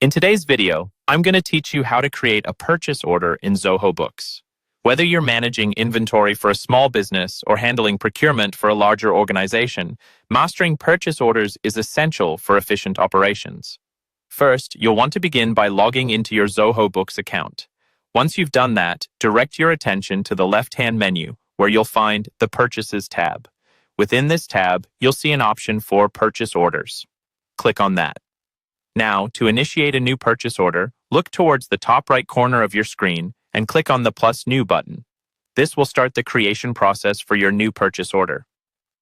In today's video, I'm going to teach you how to create a purchase order in Zoho Books. Whether you're managing inventory for a small business or handling procurement for a larger organization, mastering purchase orders is essential for efficient operations. First, you'll want to begin by logging into your Zoho Books account. Once you've done that, direct your attention to the left-hand menu where you'll find the Purchases tab. Within this tab, you'll see an option for Purchase Orders. Click on that. Now, to initiate a new purchase order, look towards the top right corner of your screen and click on the Plus New button. This will start the creation process for your new purchase order.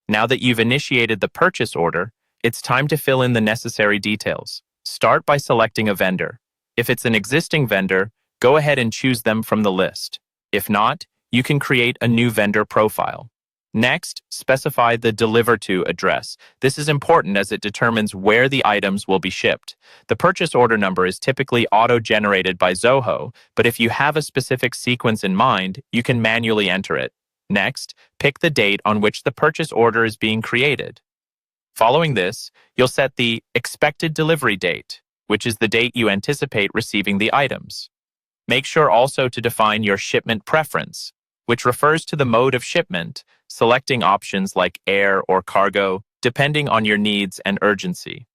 Now that you've initiated the purchase order, it's time to fill in the necessary details. Start by selecting a vendor. If it's an existing vendor, go ahead and choose them from the list. If not, you can create a new vendor profile. Next, specify the Deliver To address. This is important as it determines where the items will be shipped. The purchase order number is typically auto-generated by Zoho, but if you have a specific sequence in mind, you can manually enter it. Next, pick the date on which the purchase order is being created. Following this, you'll set the expected delivery date, which is the date you anticipate receiving the items. Make sure also to define your shipment preference, which refers to the mode of shipment, selecting options like air or cargo, depending on your needs and urgency.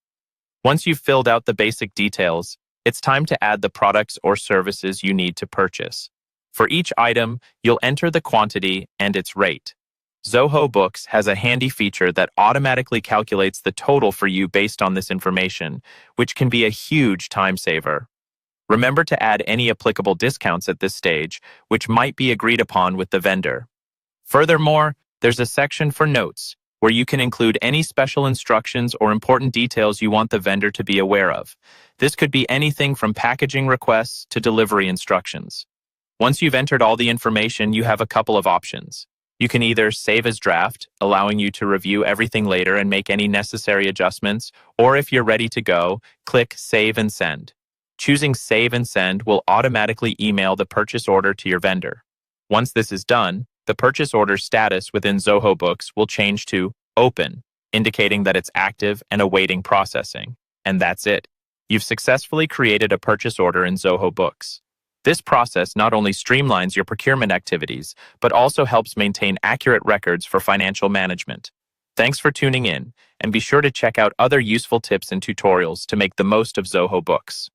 Once you've filled out the basic details, it's time to add the products or services you need to purchase. For each item, you'll enter the quantity and its rate. Zoho Books has a handy feature that automatically calculates the total for you based on this information, which can be a huge time saver. Remember to add any applicable discounts at this stage, which might be agreed upon with the vendor. Furthermore, there's a section for notes, where you can include any special instructions or important details you want the vendor to be aware of. This could be anything from packaging requests to delivery instructions. Once you've entered all the information, you have a couple of options. You can either save as draft, allowing you to review everything later and make any necessary adjustments, or if you're ready to go, click Save and Send. Choosing Save and Send will automatically email the purchase order to your vendor. Once this is done, the purchase order status within Zoho Books will change to Open, indicating that it's active and awaiting processing. And that's it. You've successfully created a purchase order in Zoho Books. This process not only streamlines your procurement activities, but also helps maintain accurate records for financial management. Thanks for tuning in, and be sure to check out other useful tips and tutorials to make the most of Zoho Books.